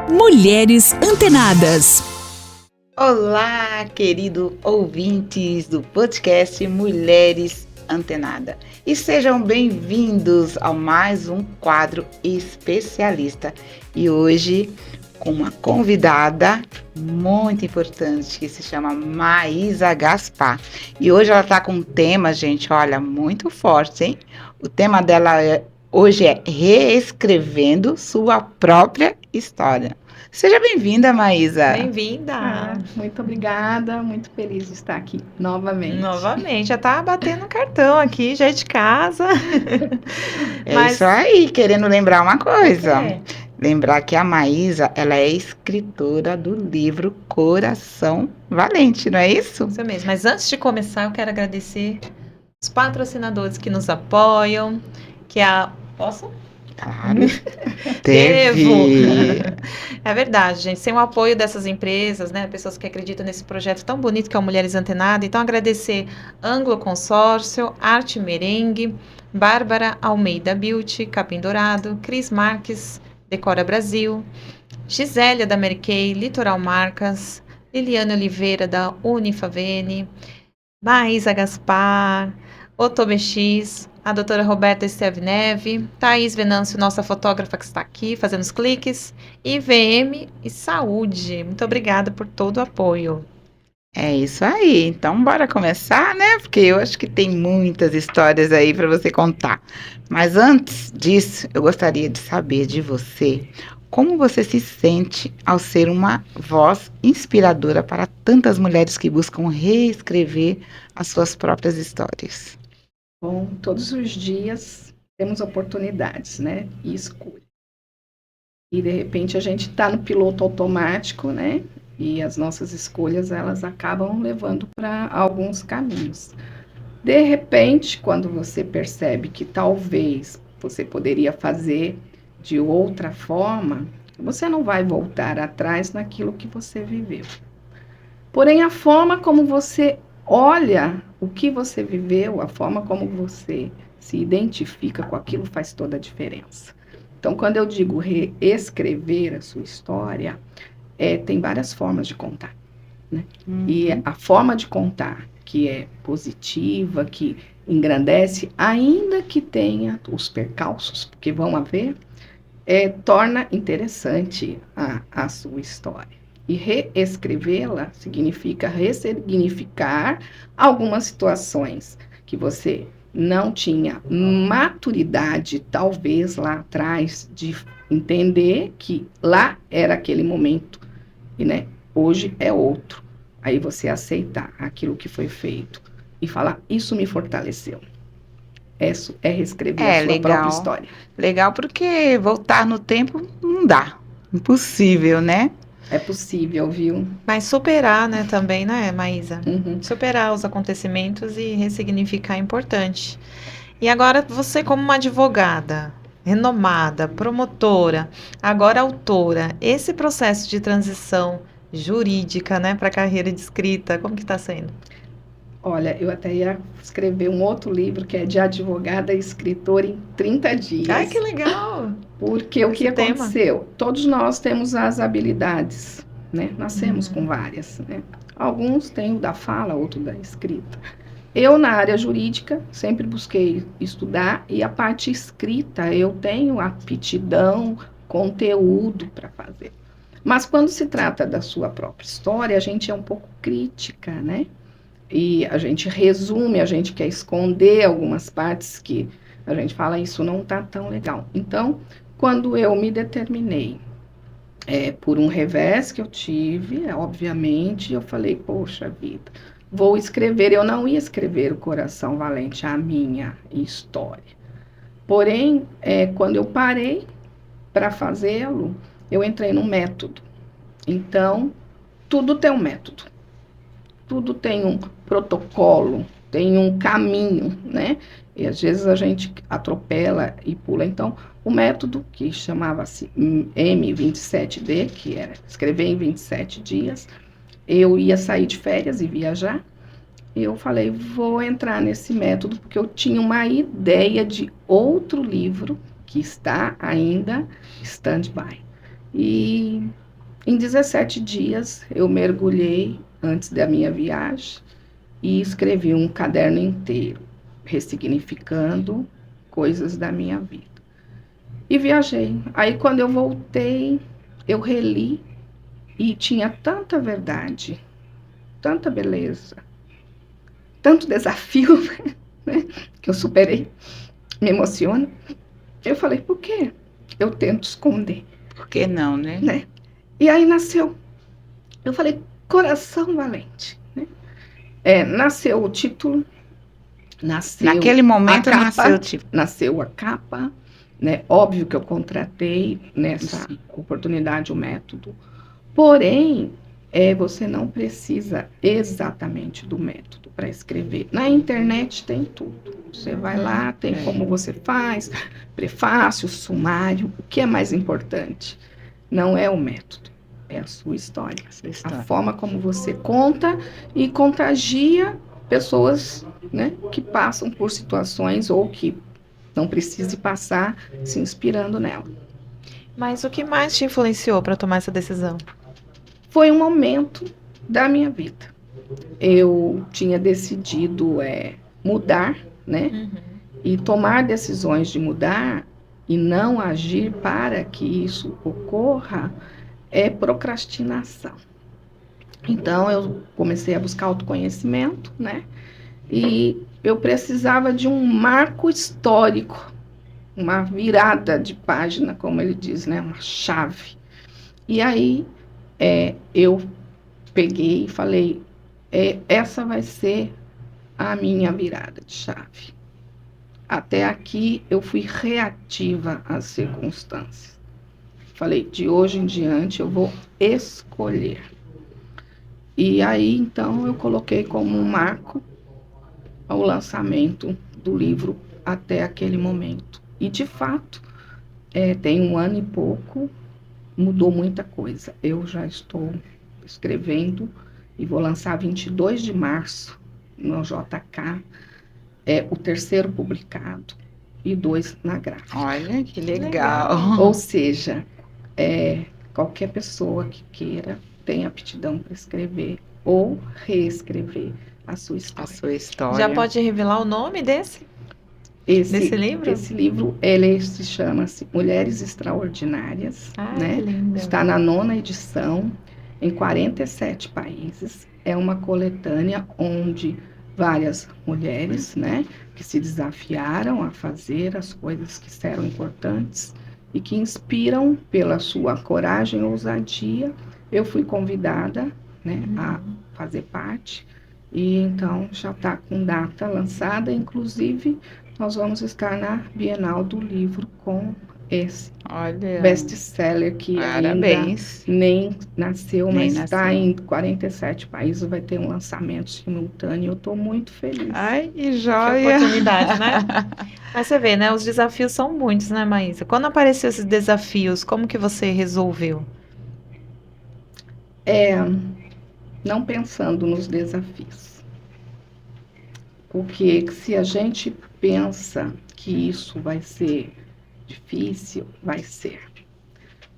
Mulheres Antenadas. Olá, querido ouvintes do podcast Mulheres Antenadas. E sejam bem-vindos a mais um quadro especialista. E hoje com uma convidada muito importante que se chama Maísa Gaspar. E hoje ela está com um tema, gente, olha, muito forte, hein? O tema dela hoje é Reescrevendo Sua Própria História. Seja bem-vinda, Maísa. Bem-vinda. Muito obrigada, muito feliz de estar aqui novamente. Novamente, já tá batendo cartão aqui, já é de casa. Isso aí, querendo lembrar uma coisa. É. Lembrar que a Maísa, ela é escritora do livro Coração Valente, não é isso? Isso mesmo. Mas antes de começar, eu quero agradecer os patrocinadores que nos apoiam, que é a... Posso? Claro. Devo. É verdade, gente. Sem o apoio dessas empresas, né? Pessoas que acreditam nesse projeto tão bonito que é o Mulheres Antenadas. Então, agradecer Anglo Consórcio, Arte Merengue, Bárbara Almeida Beauty, Capim Dourado, Cris Marques, Decora Brasil, Gisélia da Mary Kay, Litoral Marcas, Liliane Oliveira da Unifavene, Maísa Gaspar, OtoBX, a doutora Roberta Esteve Neve, Thaís Venâncio, nossa fotógrafa que está aqui fazendo os cliques, IVM e Saúde. Muito obrigada por todo o apoio. É isso aí. Então, bora começar, né? Porque eu acho que tem muitas histórias aí para você contar. Mas antes disso, eu gostaria de saber de você como você se sente ao ser uma voz inspiradora para tantas mulheres que buscam reescrever as suas próprias histórias. Bom, todos os dias temos oportunidades, né? E escolha. E de repente a gente está no piloto automático, né? E as nossas escolhas, elas acabam levando para alguns caminhos. De repente, quando você percebe que talvez você poderia fazer de outra forma, você não vai voltar atrás naquilo que você viveu. Porém, a forma como você olha o que você viveu, a forma como você se identifica com aquilo faz toda a diferença. Então, quando eu digo reescrever a sua história, tem várias formas de contar, né? E a forma de contar que é positiva, que engrandece, ainda que tenha os percalços, porque vão haver, torna interessante a sua história. E reescrevê-la significa ressignificar algumas situações que você não tinha maturidade, talvez lá atrás, de entender que lá era aquele momento e, né, hoje é outro. Aí você aceitar aquilo que foi feito e falar, isso me fortaleceu. Isso é reescrever a sua própria história. Legal, porque voltar no tempo não dá. Impossível, né? É possível, viu? Mas superar, né, também, né, Maísa? Uhum. Superar os acontecimentos e ressignificar é importante. E agora você, como uma advogada renomada, promotora, agora autora, esse processo de transição jurídica, né, para a carreira de escrita, como que está sendo? Olha, eu até ia escrever um outro livro que é de advogada e escritora em 30 dias. Ai, que legal! Porque o que aconteceu? Todos nós temos as habilidades, né? Nascemos com várias, né? Alguns têm o da fala, outro da escrita. Eu, na área jurídica, sempre busquei estudar, e a parte escrita, eu tenho aptidão, conteúdo para fazer. Mas quando se trata da sua própria história, a gente é um pouco crítica, né? E a gente resume, a gente quer esconder algumas partes que a gente fala, isso não está tão legal. Então, quando eu me determinei, por um revés que eu tive, obviamente, eu falei, poxa vida, vou escrever. Eu não ia escrever o Coração Valente, a minha história. Porém, quando eu parei para fazê-lo, eu entrei num método. Então, tudo tem um método. Tudo tem um protocolo, tem um caminho, né? E às vezes a gente atropela e pula. Então, o método, que chamava-se M27D, que era escrever em 27 dias, eu ia sair de férias e viajar. E eu falei, vou entrar nesse método, porque eu tinha uma ideia de outro livro que está ainda stand-by. E em 17 dias eu mergulhei antes da minha viagem e escrevi um caderno inteiro, ressignificando coisas da minha vida. E viajei. Aí quando eu voltei, eu reli e tinha tanta verdade, tanta beleza, tanto desafio, né, que eu superei, me emociona. Eu falei, por quê? Eu tento esconder, Por que não, né? né? E aí nasceu. Eu falei, Coração Valente, né? Nasceu o título, nasceu Naquele momento a capa, nasceu, tipo, nasceu a capa, né? Óbvio que eu contratei nessa Sim. oportunidade o método. Porém, você não precisa exatamente do método para escrever. Na internet tem tudo. Você vai lá, tem como você faz, prefácio, sumário. O que é mais importante? Não é o método, é a sua história. A forma como você conta e contagia pessoas, né, que passam por situações ou que não precise passar se inspirando nela. Mas o que mais te influenciou para tomar essa decisão? Foi um momento da minha vida. Eu tinha decidido mudar, né? E tomar decisões de mudar e não agir para que isso ocorra é procrastinação. Então, eu comecei a buscar autoconhecimento, né? E eu precisava de um marco histórico, uma virada de página, como ele diz, né? Uma chave. E aí, eu peguei e falei, essa vai ser a minha virada de chave. Até aqui eu fui reativa às circunstâncias. Falei, de hoje em diante eu vou escolher. E aí, então, eu coloquei como um marco o lançamento do livro até aquele momento. E, de fato, tem 1 ano e pouco, mudou muita coisa. Eu já estou escrevendo e vou lançar 22 de março no JK, o 3º publicado e 2 na gráfica. Olha que legal. Ou seja, qualquer pessoa que queira tem aptidão para escrever ou reescrever a sua história. A sua história. Já pode revelar o nome desse livro? Esse livro, ele se chama-se Mulheres Extraordinárias, né? Que lindo. Está na 9ª edição, em 47 países. É uma coletânea onde várias mulheres, né, que se desafiaram a fazer as coisas que eram importantes e que inspiram pela sua coragem e ousadia. Eu fui convidada, né, a fazer parte, e então já está com data lançada. Inclusive, nós vamos estar na Bienal do Livro com esse best-seller que Parabéns. ainda nem nasceu, Nem mas está nasceu. em 47 países, vai ter um lançamento simultâneo. Eu estou muito feliz. Ai, que Que joia. oportunidade, né? Mas você vê, né? Os desafios são muitos, né, Maísa? Quando apareceram esses desafios, como que você resolveu? Não pensando nos desafios. Porque se a gente pensa que isso vai ser difícil, vai ser.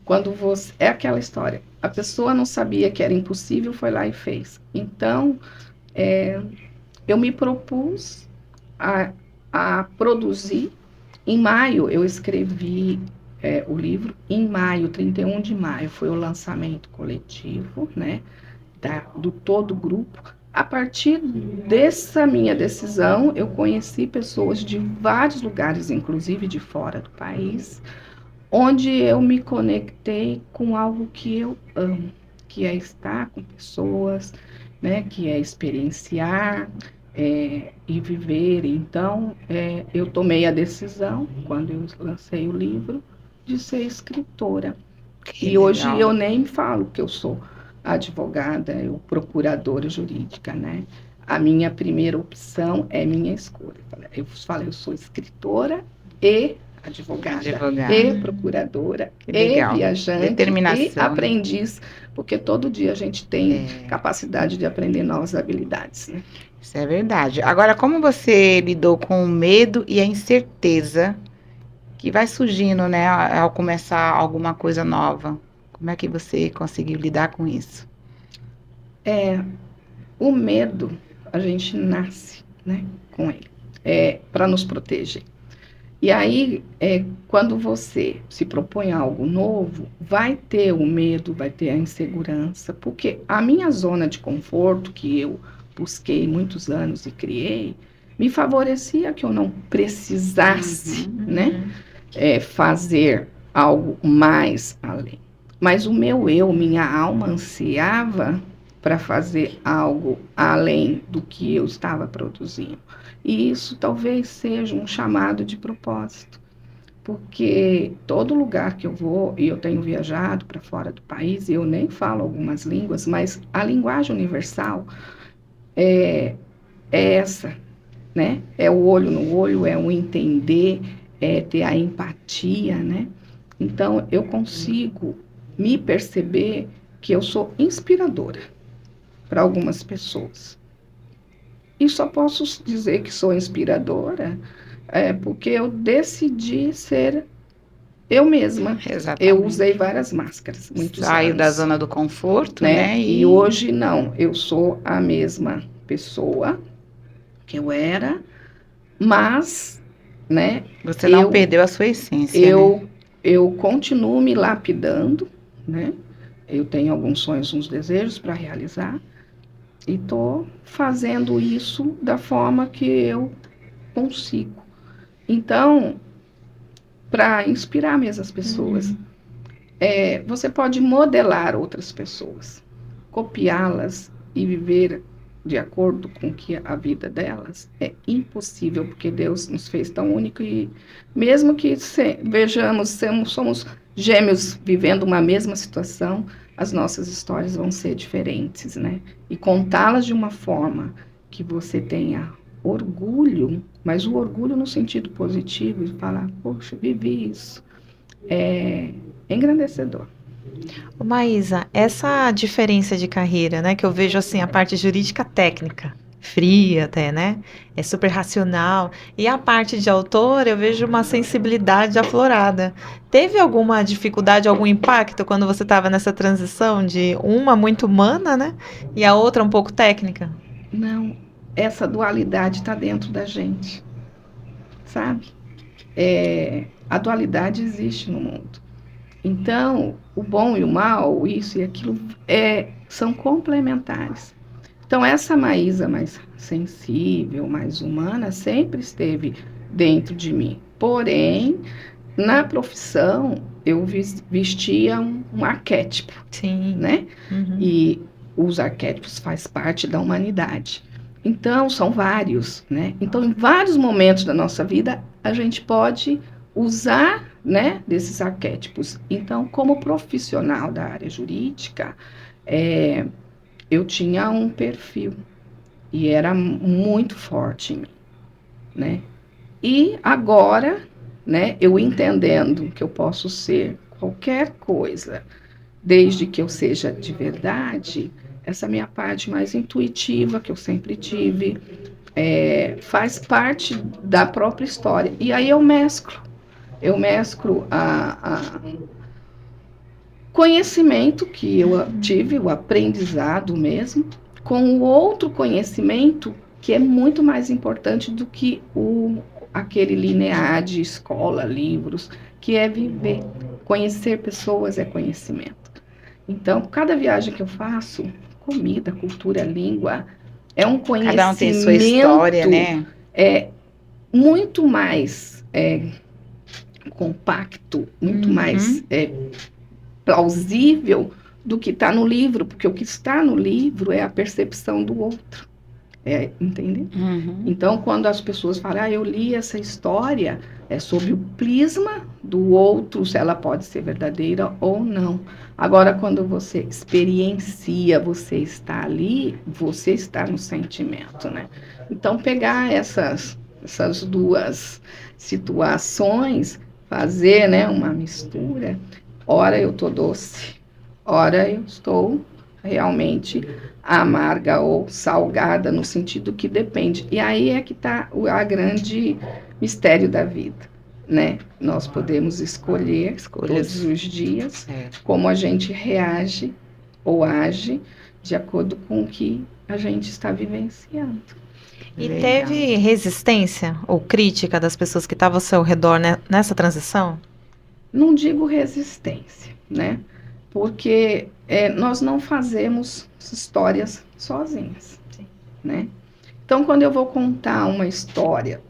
Quando você... É aquela história. A pessoa não sabia que era impossível, foi lá e fez. Então, eu me propus a produzir. Em maio, eu escrevi o livro. Em maio, 31 de maio, foi o lançamento coletivo, né? Do todo o grupo. A partir dessa minha decisão, eu conheci pessoas de vários lugares, inclusive de fora do país, onde eu me conectei com algo que eu amo, que é estar com pessoas, né, que é experienciar e viver. Então, eu tomei a decisão, quando eu lancei o livro, de ser escritora. Que e hoje legal. eu nem falo que eu sou advogada, eu procuradora jurídica, né? A minha primeira opção é minha escolha. Eu falei, eu sou escritora e advogada. E procuradora, Que e legal. viajante, Determinação, e aprendiz, porque todo dia a gente tem capacidade de aprender novas habilidades, né? Isso é verdade. Agora, como você lidou com o medo e a incerteza que vai surgindo, né, ao começar alguma coisa nova? Como é que você conseguiu lidar com isso? O medo, a gente nasce, né, com ele, para nos proteger. E aí, quando você se propõe a algo novo, vai ter o medo, vai ter a insegurança, porque a minha zona de conforto, que eu busquei muitos anos e criei, me favorecia que eu não precisasse, né, fazer algo mais além. Mas o meu eu, minha alma ansiava para fazer algo além do que eu estava produzindo. E isso talvez seja um chamado de propósito, porque todo lugar que eu vou, e eu tenho viajado para fora do país, e eu nem falo algumas línguas, mas a linguagem universal é essa, né? É o olho no olho, é o entender, é ter a empatia, né? Então, eu consigo me perceber que eu sou inspiradora para algumas pessoas. E só posso dizer que sou inspiradora porque eu decidi ser eu mesma. Exatamente. Eu usei várias máscaras, muitos Saiu anos, da zona do conforto, né? né? E hoje não, eu sou a mesma pessoa que eu era, mas, né? Você não perdeu a sua essência, né? Eu continuo me lapidando, né? Eu tenho alguns sonhos, uns desejos para realizar, e estou fazendo isso da forma que eu consigo. Então, para inspirar mesmo as pessoas, você pode modelar outras pessoas, copiá-las e viver de acordo com que a vida delas é impossível, porque Deus nos fez tão único e mesmo que vejamos, somos gêmeos vivendo uma mesma situação, as nossas histórias vão ser diferentes, né? E contá-las de uma forma que você tenha orgulho, mas o orgulho no sentido positivo, de falar, poxa, vivi isso, é engrandecedor. Ô, Maísa, essa diferença de carreira, né, que eu vejo assim, a parte jurídica técnica, fria até, né? É super racional. E a parte de autor, eu vejo uma sensibilidade aflorada. Teve alguma dificuldade, algum impacto quando você estava nessa transição de uma muito humana, né? E a outra um pouco técnica? Não, essa dualidade está dentro da gente, sabe? A dualidade existe no mundo. Então, o bom e o mal, isso e aquilo, são complementares. Então, essa Maísa mais sensível, mais humana, sempre esteve dentro de mim. Porém, na profissão, eu vestia um arquétipo, Sim. né? Uhum. E os arquétipos faz parte da humanidade. Então, são vários, né? Então, em vários momentos da nossa vida, a gente pode usar, né, desses arquétipos. Então, como profissional da área jurídica, eu tinha um perfil e era muito forte em mim, né? E agora, né, eu entendendo que eu posso ser qualquer coisa, desde que eu seja de verdade, essa minha parte mais intuitiva que eu sempre tive, faz parte da própria história. E aí eu mesclo a conhecimento que eu tive, o aprendizado mesmo, com o outro conhecimento que é muito mais importante do que aquele linear de escola, livros, que é viver. Conhecer pessoas é conhecimento. Então, cada viagem que eu faço, comida, cultura, língua, é um conhecimento. Cada um tem sua história, né? Muito mais compacto, muito mais plausível do que está no livro, porque o que está no livro é a percepção do outro. Entende? Então, quando as pessoas falam, eu li essa história, é sob o prisma do outro, se ela pode ser verdadeira ou não. Agora, quando você experiencia, você está ali, você está no sentimento, né? Então, pegar essas duas situações, fazer, né, uma mistura, ora eu estou doce, ora eu estou realmente amarga ou salgada, no sentido que depende. E aí é que está o grande mistério da vida, né? Nós podemos escolher todos os dias como a gente reage ou age de acordo com o que a gente está vivenciando. E teve resistência ou crítica das pessoas que estavam ao seu redor, né, nessa transição? Não digo resistência, né? Porque nós não fazemos histórias sozinhas, né? Então, quando eu vou contar uma história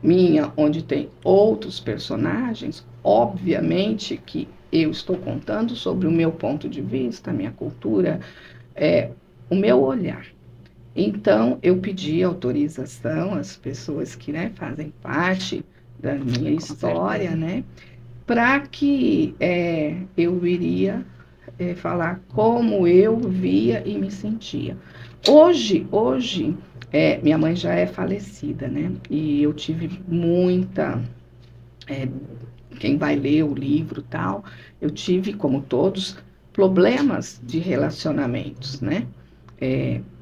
minha, onde tem outros personagens, obviamente que eu estou contando sobre o meu ponto de vista, a minha cultura, o meu olhar. Então, eu pedi autorização às pessoas que, né, fazem parte da minha história, né, para que eu iria falar como eu via e me sentia. Hoje, minha mãe já é falecida, né, e eu tive muita... quem vai ler o livro e tal, eu tive, como todos, problemas de relacionamentos, né,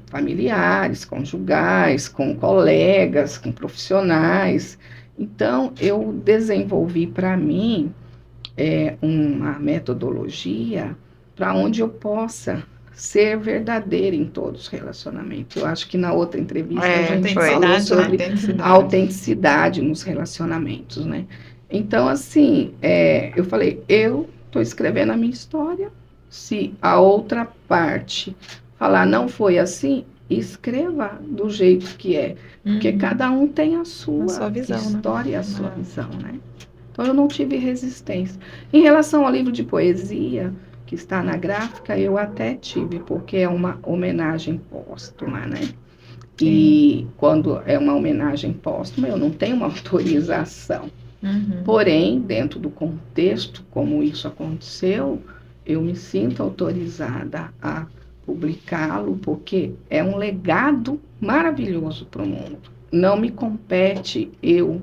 familiares, conjugais, com colegas, com profissionais. Então, eu desenvolvi para mim uma metodologia para onde eu possa ser verdadeira em todos os relacionamentos. Eu acho que na outra entrevista a gente falou sobre a autenticidade nos relacionamentos, né? Então, assim, eu falei, eu estou escrevendo a minha história, se a outra parte falar não foi assim, escreva do jeito que é, porque cada um tem a sua visão, história, né? A sua visão, né? Então, eu não tive resistência. Em relação ao livro de poesia, que está na gráfica, eu até tive, porque é uma homenagem póstuma, né? E quando é uma homenagem póstuma, eu não tenho uma autorização. Porém, dentro do contexto, como isso aconteceu, eu me sinto autorizada a publicá-lo, porque é um legado maravilhoso para o mundo. Não me compete eu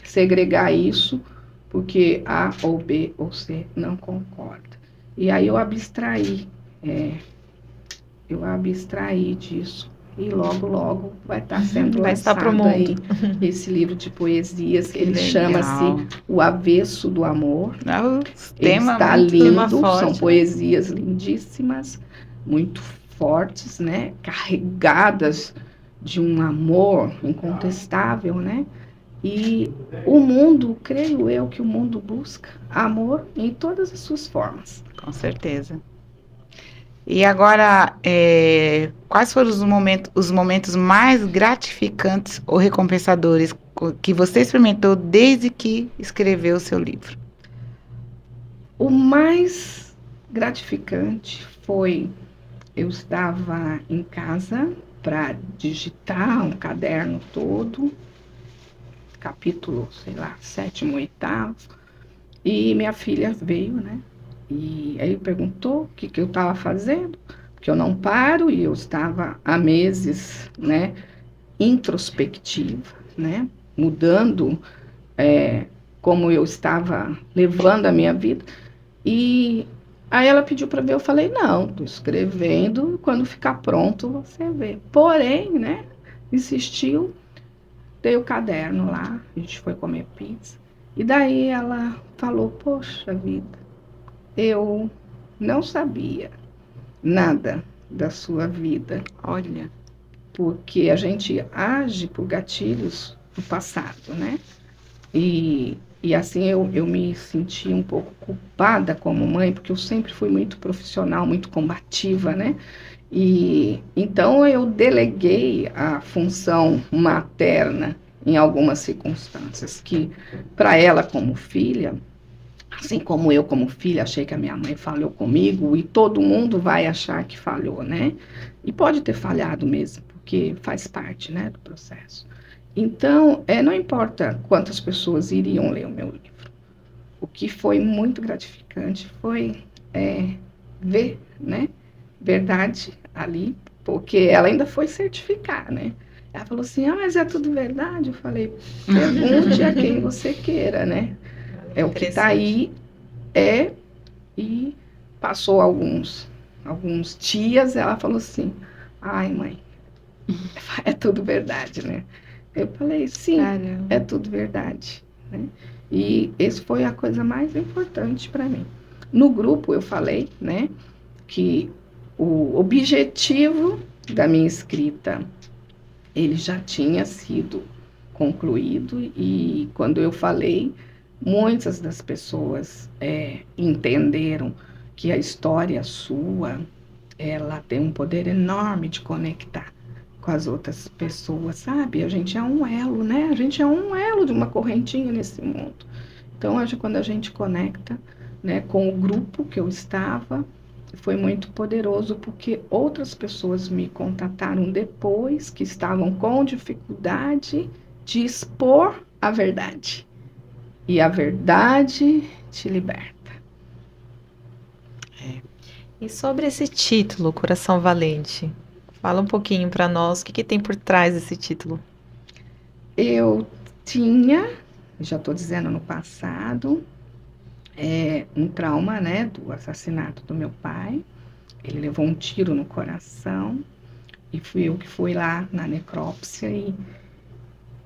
segregar isso, porque A ou B ou C não concorda. E aí eu abstraí disso. E logo vai estar sendo lançado aí esse livro de poesias, que ele chama-se O Avesso do Amor. Ele está lindo, são poesias lindíssimas, muito fortes, né? Carregadas de um amor incontestável, né? E o mundo, creio eu, que o mundo busca amor em todas as suas formas. Com certeza. E agora, quais foram os momentos mais gratificantes ou recompensadores que você experimentou desde que escreveu o seu livro? O mais gratificante foi, eu estava em casa para digitar um caderno todo, capítulo, sei lá, 7º, 8º, e minha filha veio, né? E aí perguntou o que eu estava fazendo, porque eu não paro, e eu estava há meses, né, introspectiva, né, mudando como eu estava levando a minha vida. E aí ela pediu para ver, eu falei, não, estou escrevendo, quando ficar pronto você vê. Porém, né, insistiu, dei o caderno lá, a gente foi comer pizza, e daí ela falou, poxa vida, eu não sabia nada da sua vida. Olha. Porque a gente age por gatilhos do passado, né? E assim eu me senti um pouco culpada como mãe, porque eu sempre fui muito profissional, muito combativa, né? E então eu deleguei a função materna em algumas circunstâncias, que para ela como filha, assim como eu como filha achei que a minha mãe falhou comigo, e todo mundo vai achar que falhou, né? E pode ter falhado mesmo, porque faz parte, né, do processo. Então, não importa quantas pessoas iriam ler o meu livro. O que foi muito gratificante foi ver, né, verdade ali, porque ela ainda foi certificar, né? Ela falou assim, mas é tudo verdade? Eu falei, pergunte a quem você queira, né? O que está aí e passou alguns dias, ela falou assim, ai mãe, é tudo verdade, né? Eu falei, sim, é tudo verdade. né? E esse foi a coisa mais importante para mim. No grupo eu falei, né, que o objetivo da minha escrita, ele já tinha sido concluído, e quando eu falei, muitas das pessoas entenderam que a história sua, ela tem um poder enorme de conectar com as outras pessoas, sabe? A gente é um elo, né? A gente é um elo de uma correntinha nesse mundo. Então, acho que quando a gente conecta, né, com o grupo que eu estava, foi muito poderoso, porque outras pessoas me contataram depois que estavam com dificuldade de expor a verdade. E a verdade te liberta. E sobre esse título, Coração Valente, fala um pouquinho para nós, o que tem por trás desse título? Eu tinha, já estou dizendo no passado, um trauma, né, do assassinato do meu pai. Ele levou um tiro no coração e fui eu que fui lá na necrópsia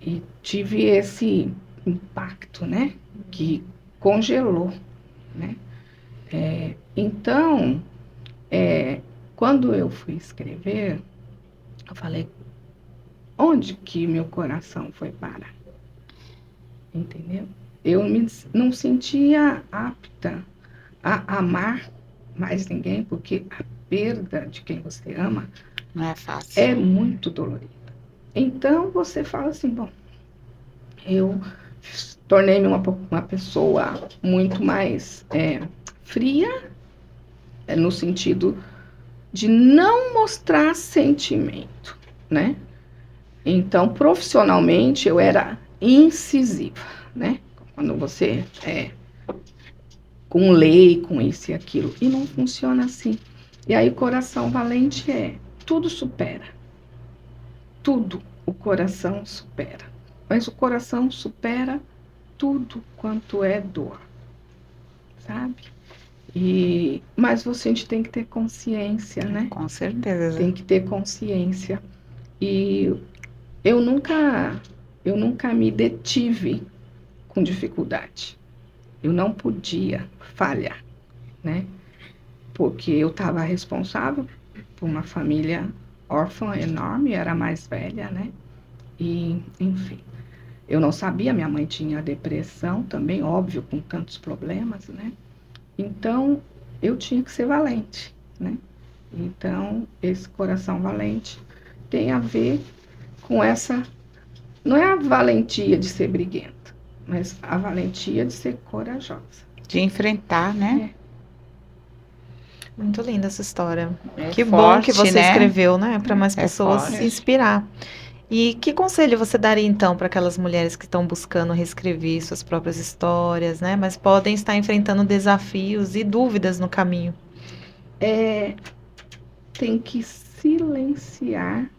e tive esse impacto, né, que congelou, né. Então, quando eu fui escrever, eu falei, onde que meu coração foi parar? Entendeu? Eu não sentia apta a amar mais ninguém, porque a perda de quem você ama Não é fácil. é muito dolorida. Então você fala assim, bom, eu tornei-me uma pessoa muito mais fria, no sentido de não mostrar sentimento, né? Então, profissionalmente, eu era incisiva, né? Quando você com lei, com isso e aquilo. E não funciona assim. E aí, o coração valente tudo supera. Tudo o coração supera. Mas o coração supera tudo quanto é dor. Sabe? Mas a gente tem que ter consciência, né? Com certeza. Tem que ter consciência. E eu nunca me detive com dificuldade. Eu não podia falhar, né? Porque eu estava responsável por uma família órfã enorme, era a mais velha, né? E, enfim, eu não sabia, minha mãe tinha depressão também, óbvio, com tantos problemas, né? Então, eu tinha que ser valente, né? Então, esse coração valente tem a ver com essa... Não é a valentia de ser briguenta, mas a valentia de ser corajosa. De enfrentar, né? Muito linda essa história. É Que bom forte, que você né? escreveu, né? Para mais É pessoas forte. se inspirar. E que conselho você daria, então, para aquelas mulheres que estão buscando reescrever suas próprias histórias, né? Mas podem estar enfrentando desafios e dúvidas no caminho? Tem que silenciar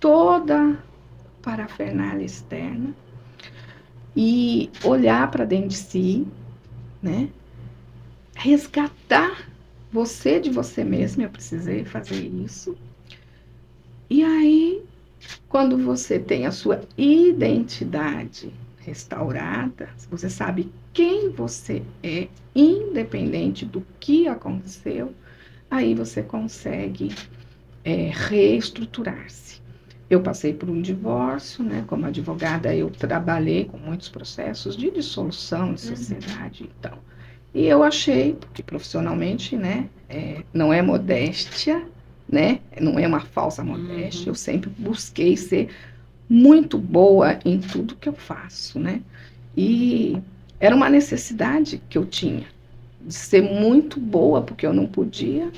toda parafernália externa e olhar para dentro de si, né? Resgatar você de você mesmo. Eu precisei fazer isso. E aí, quando você tem a sua identidade restaurada, você sabe quem você é, independente do que aconteceu, aí você consegue reestruturar-se. Eu passei por um divórcio, né? Como advogada, eu trabalhei com muitos processos de dissolução de sociedade, então. E eu achei, porque profissionalmente, né, não é modéstia, né, não é uma falsa modéstia, eu sempre busquei ser muito boa em tudo que eu faço, né, e era uma necessidade que eu tinha, de ser muito boa, porque eu não podia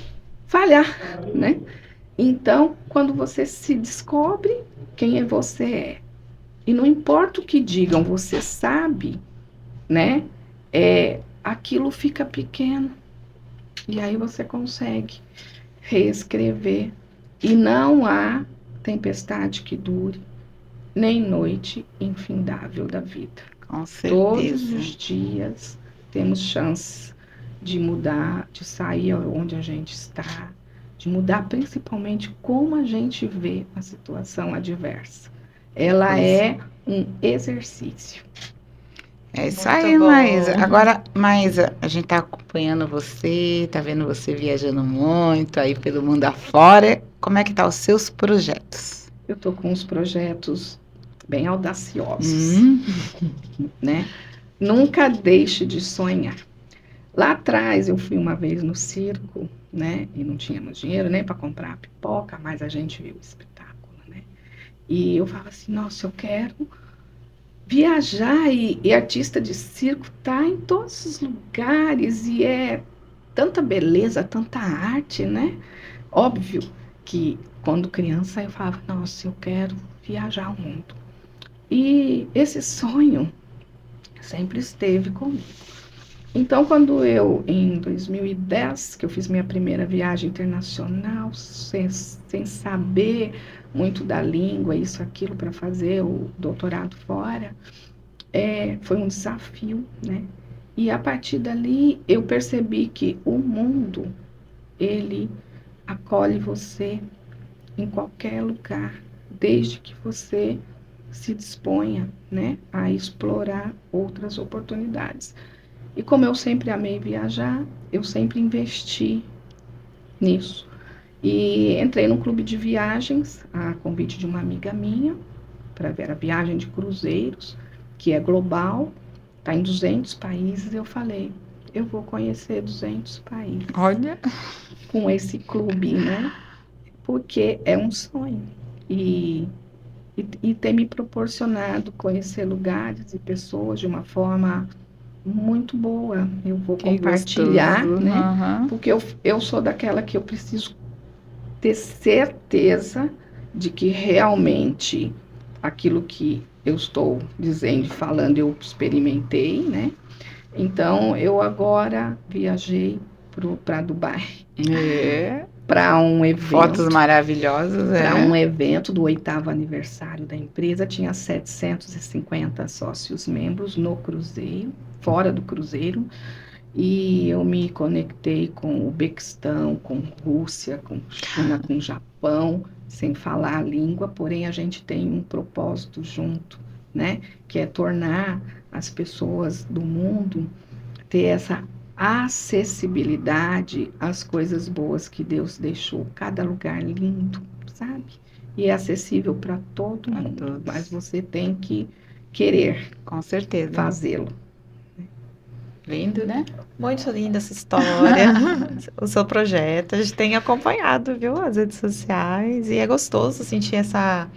falhar, né. Então, quando você se descobre quem você e não importa o que digam, você sabe, né, aquilo fica pequeno. E aí você consegue reescrever. E não há tempestade que dure, nem noite infindável da vida. Com certeza. Todos os dias temos chance de mudar, de sair onde a gente está, de mudar principalmente como a gente vê a situação adversa. Ela é um exercício. É isso Muito aí, bom. Maísa. Agora, Maísa, a gente tá acompanhando você, tá vendo você viajando muito aí pelo mundo afora. Como é que tá os seus projetos? Eu tô com uns projetos bem audaciosos, né? Nunca deixe de sonhar. Lá atrás eu fui uma vez no circo, né? E não tínhamos dinheiro nem para comprar pipoca, mas a gente viu o espetáculo, né? E eu falava assim, nossa, eu quero viajar e artista de circo tá em todos os lugares e é tanta beleza, tanta arte, né? Óbvio que quando criança eu falava, nossa, eu quero viajar ao mundo. E esse sonho sempre esteve comigo. Então, quando eu, em 2010, que eu fiz minha primeira viagem internacional, sem saber muito da língua, isso, aquilo, para fazer o doutorado fora, foi um desafio, né? E a partir dali, eu percebi que o mundo, ele acolhe você em qualquer lugar, desde que você se disponha, né, a explorar outras oportunidades. E como eu sempre amei viajar, eu sempre investi nisso. E entrei num clube de viagens, a convite de uma amiga minha, para ver a viagem de cruzeiros, que é global, está em 200 países. Eu falei, eu vou conhecer 200 países. Olha. Com esse clube, né? Porque é um sonho. E tem me proporcionado conhecer lugares e pessoas de uma forma muito boa. Eu vou Que compartilhar, gostoso. né? Aham. Porque eu sou daquela que eu preciso ter certeza de que realmente aquilo que eu estou dizendo e falando eu experimentei, né? Então, eu agora viajei para Dubai É. para um Fotos evento. maravilhosas, Para um é. evento do 8º aniversário da empresa, tinha 750 sócios membros no cruzeiro, fora do cruzeiro, e eu me conectei com o Uzbequistão, com Rússia, com China, com Japão, sem falar a língua, porém a gente tem um propósito junto, né? Que é tornar as pessoas do mundo ter essa acessibilidade às coisas boas que Deus deixou, cada lugar lindo, sabe? E é acessível para todo Pra mundo, todos. mas você tem que querer Com certeza. fazê-lo. Lindo, né? Muito linda essa história, o seu projeto. A gente tem acompanhado, viu, as redes sociais, e é gostoso sentir essa.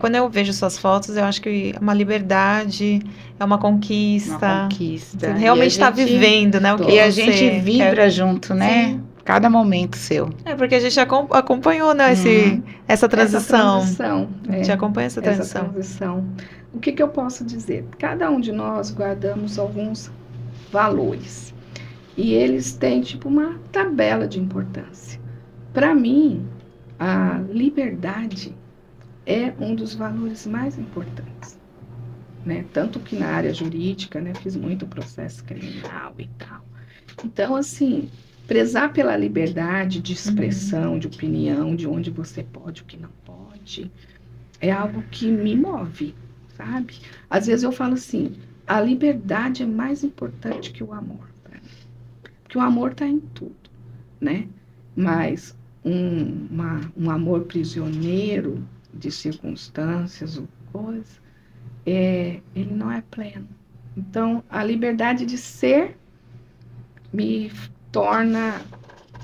Quando eu vejo suas fotos, eu acho que é uma liberdade, é uma Uma conquista. conquista. Você realmente está vivendo, né, o que E a você gente vibra quer. junto, né? Sim. Cada momento seu. É porque a gente acompanhou, né, Uhum. essa Essa transição. transição, A gente acompanha essa essa transição. transição. O que eu posso dizer? Cada um de nós guardamos alguns valores. E eles têm tipo uma tabela de importância. Para mim, a liberdade é um dos valores mais importantes, né? Tanto que na área jurídica, né, fiz muito processo criminal e tal. Então, assim, prezar pela liberdade de expressão, de opinião, de onde você pode, o que não pode, é algo que me move, sabe? Às vezes eu falo assim, a liberdade é mais importante que o amor para mim. Porque o amor está em tudo, né? Mas um amor prisioneiro de circunstâncias ou coisa, ele não é pleno. Então, a liberdade de ser me torna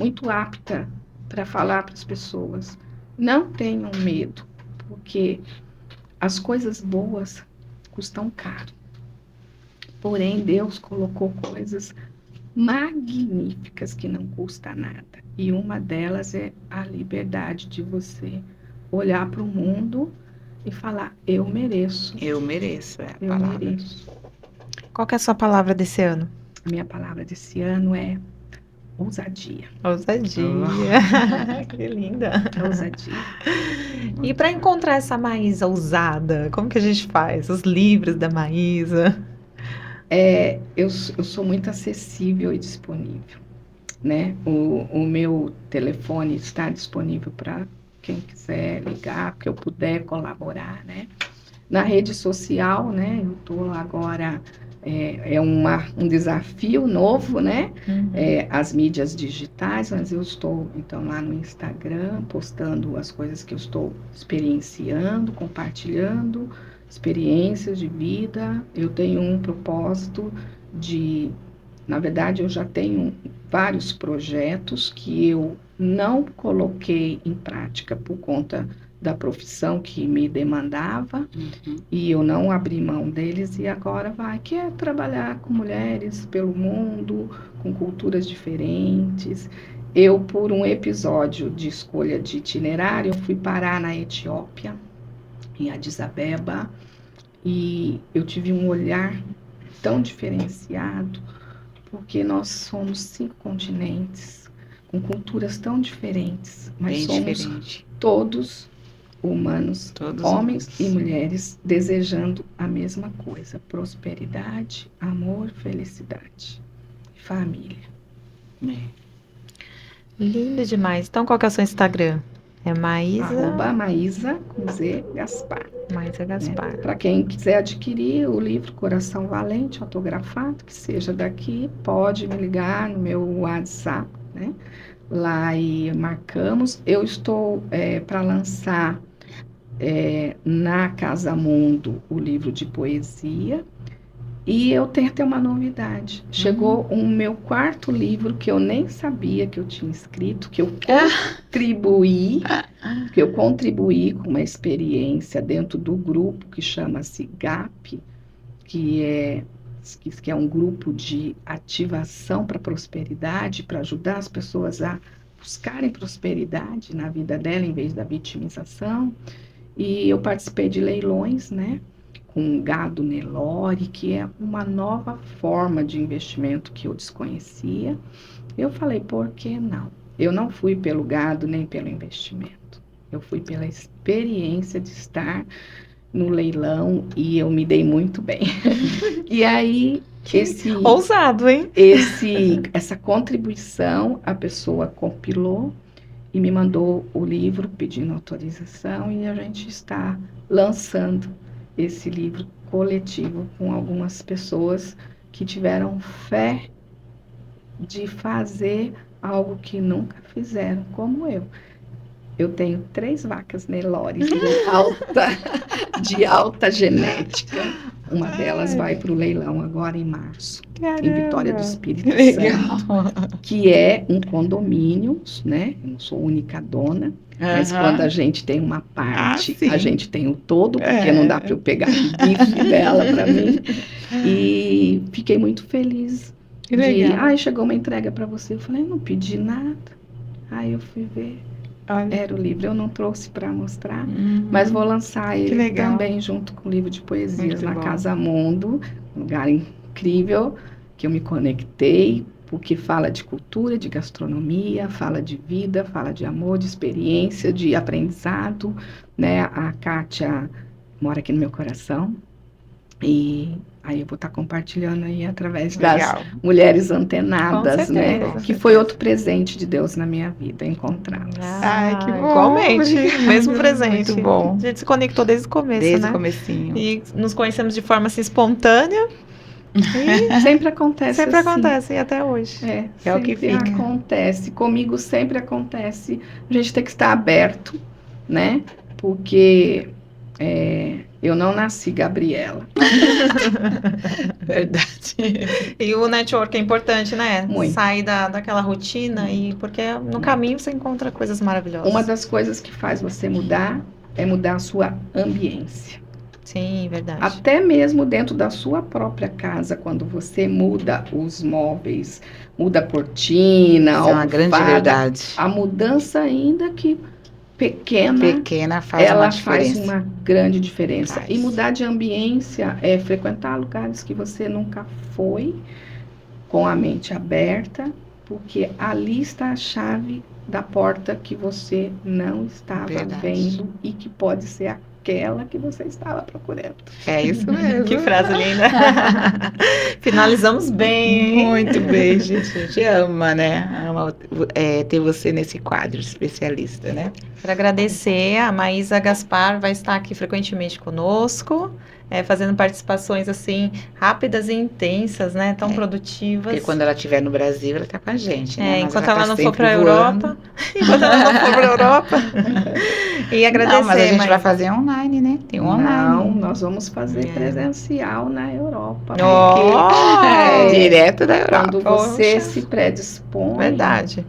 muito apta para falar para as pessoas. Não tenham medo, porque as coisas boas custam caro. Porém, Deus colocou coisas magníficas que não custa nada. E uma delas é a liberdade de você olhar para o mundo e falar, eu mereço. Eu mereço, é a Eu palavra. mereço. Qual que é a sua palavra desse ano? A minha palavra desse ano é ousadia. Ousadia. Que linda. Ousadia. E para encontrar essa Maísa ousada, como que a gente faz? Os livros da Maísa. Eu sou muito acessível e disponível, né? O meu telefone está disponível para quem quiser ligar, que eu puder colaborar, né? Na rede social, né? Eu estou agora é um desafio novo, né? As mídias digitais, mas eu estou, então, lá no Instagram, postando as coisas que eu estou experienciando, compartilhando experiências de vida. Eu tenho um propósito na verdade, eu já tenho vários projetos que eu não coloquei em prática por conta da profissão que me demandava, e eu não abri mão deles, e agora que é trabalhar com mulheres pelo mundo, com culturas diferentes. Eu, por um episódio de escolha de itinerário, fui parar na Etiópia, em Addis Abeba, e eu tive um olhar tão diferenciado, porque nós somos 5 continentes, com culturas tão diferentes, mas somos todos humanos, homens e mulheres, desejando a mesma coisa: prosperidade, amor, felicidade, família. Lindo demais. Então, qual que é o seu Instagram? É Maísa... Maísa, com Z, Gaspar. Maísa Gaspar. Para quem quiser adquirir o livro Coração Valente, autografado, que seja daqui, pode me ligar no meu WhatsApp, né? Lá e marcamos. Eu estou para lançar na Casa Mundo o livro de poesia, e eu tenho até uma novidade. Chegou o meu 4º livro, que eu nem sabia que eu tinha escrito, que eu contribuí com uma experiência dentro do grupo que chama-se GAP, que é um grupo de ativação para prosperidade, para ajudar as pessoas a buscarem prosperidade na vida dela, em vez da vitimização. E eu participei de leilões, né, com gado Nelore, que é uma nova forma de investimento que eu desconhecia. Eu falei, por que não? Eu não fui pelo gado nem pelo investimento. Eu fui pela experiência de estar no leilão, e eu me dei muito bem. E aí, ousado, hein? Essa contribuição, a pessoa compilou e me mandou o livro pedindo autorização, e a gente está lançando esse livro coletivo com algumas pessoas que tiveram fé de fazer algo que nunca fizeram, como eu. Eu tenho 3 vacas Nelore de alta genética. Uma delas vai para o leilão agora em março, em Vitória do Espírito Santo, que é um condomínio, né? Eu não sou única dona, mas quando a gente tem uma parte, a gente tem o todo, porque não dá para eu pegar o bife dela para mim. E fiquei muito feliz. Que legal. Chegou uma entrega para você. Eu falei, não pedi nada. Aí eu fui ver. Era o livro, eu não trouxe para mostrar, mas vou lançar ele também junto com o livro de poesias na Casa Mundo, um lugar incrível que eu me conectei, porque fala de cultura, de gastronomia, fala de vida, fala de amor, de experiência, de aprendizado, né? A Kátia mora aqui no meu coração, e aí eu vou estar compartilhando aí através das mulheres antenadas, né? Que foi outro presente de Deus na minha vida, encontrá-las. Que bom. Igualmente, mesmo presente. Muito bom. A gente se conectou desde o começo, desde né? o comecinho. E nos conhecemos de forma assim espontânea. E sempre acontece Sempre assim. acontece, e até hoje. É o que fica. Acontece. Comigo sempre acontece. A gente tem que estar aberto, né? Porque eu não nasci Gabriela. Verdade. E o network é importante, né? Muito. Sair daquela rotina, porque no caminho você encontra coisas maravilhosas. Uma das coisas que faz você mudar é mudar a sua ambiência. Sim, verdade. Até mesmo dentro da sua própria casa, quando você muda os móveis, muda a cortina, Isso é uma grande verdade. A mudança, ainda que pequena faz uma diferença. Faz uma grande diferença. Faz. E mudar de ambiência é frequentar lugares que você nunca foi, com a mente aberta, porque ali está a chave da porta que você não estava vendo e que pode ser aquela que você estava procurando. É isso mesmo. Que frase linda. Finalizamos bem. Muito bem, gente. A gente ama, né? Ama ter você nesse quadro especialista, né? Quero agradecer. A Maísa Gaspar vai estar aqui frequentemente conosco. fazendo participações assim, rápidas e intensas, né? Tão produtivas. Porque quando ela estiver no Brasil, ela tá com a gente, né? Mas Enquanto ela ela tá não for sempre para a voando. Europa. Enquanto ela não for para a Europa. E agradecer, Não, mas a gente vai Maísa. fazer online, né? Tem um online. Não, nós vamos fazer presencial na Europa. Oh! Direto da Europa. Quando você Poxa. se predispõe, Verdade.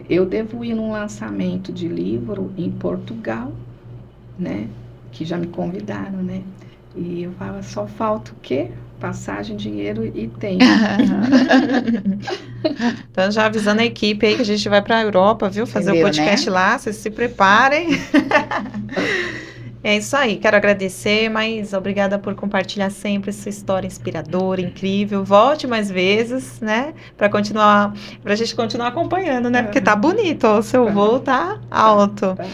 eu devo ir num lançamento de livro em Portugal, né? Que já me convidaram, né? E eu falo, só falta o quê? Passagem, dinheiro e tempo. Então, já avisando a equipe aí que a gente vai para a Europa, viu? Fazer o Entendeu, podcast né? lá, vocês se preparem. É isso aí, quero agradecer, mas obrigada por compartilhar sempre sua história inspiradora, incrível. Volte mais vezes, né? Pra gente continuar acompanhando, né? Porque tá bonito, ó, o seu voo tá alto. Tá.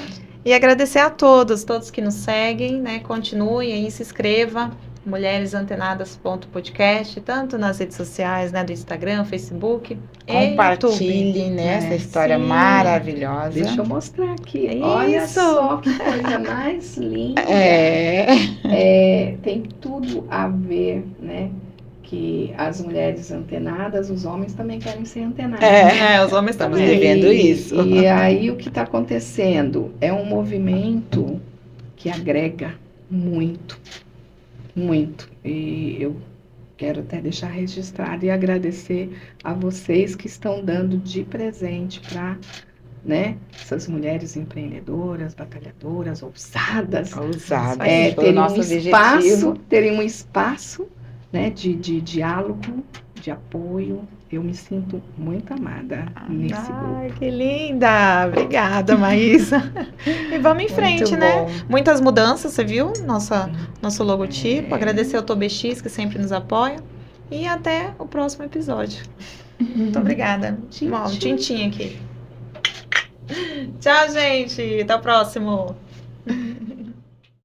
E agradecer a todos que nos seguem, né? Continue aí, se inscreva, mulheresantenadas.podcast, tanto nas redes sociais, né? Do Instagram, Facebook e YouTube. Compartilhem, né? Essa história Sim. maravilhosa. Deixa eu mostrar aqui. É Olha isso. só que coisa mais linda. Tem tudo a ver, né? Que as mulheres antenadas, os homens também querem ser antenados. Os homens Estamos também. vivendo isso. E aí o que está acontecendo é um movimento que agrega muito, muito. E eu quero até deixar registrado e agradecer a vocês que estão dando de presente para, né, essas mulheres empreendedoras, batalhadoras, ousadas, Ousada. terem um espaço, né, de diálogo, de apoio. Eu me sinto muito amada nesse grupo. Ai, que linda! Obrigada, Maísa. E vamos em frente, Muito né? bom. Muitas mudanças, você viu? Nosso logotipo. Agradecer ao ToBX, que sempre nos apoia. E até o próximo episódio. Muito obrigada. Tchim, Ó, um tchim. tintim aqui. Tchau, gente. Até o próximo.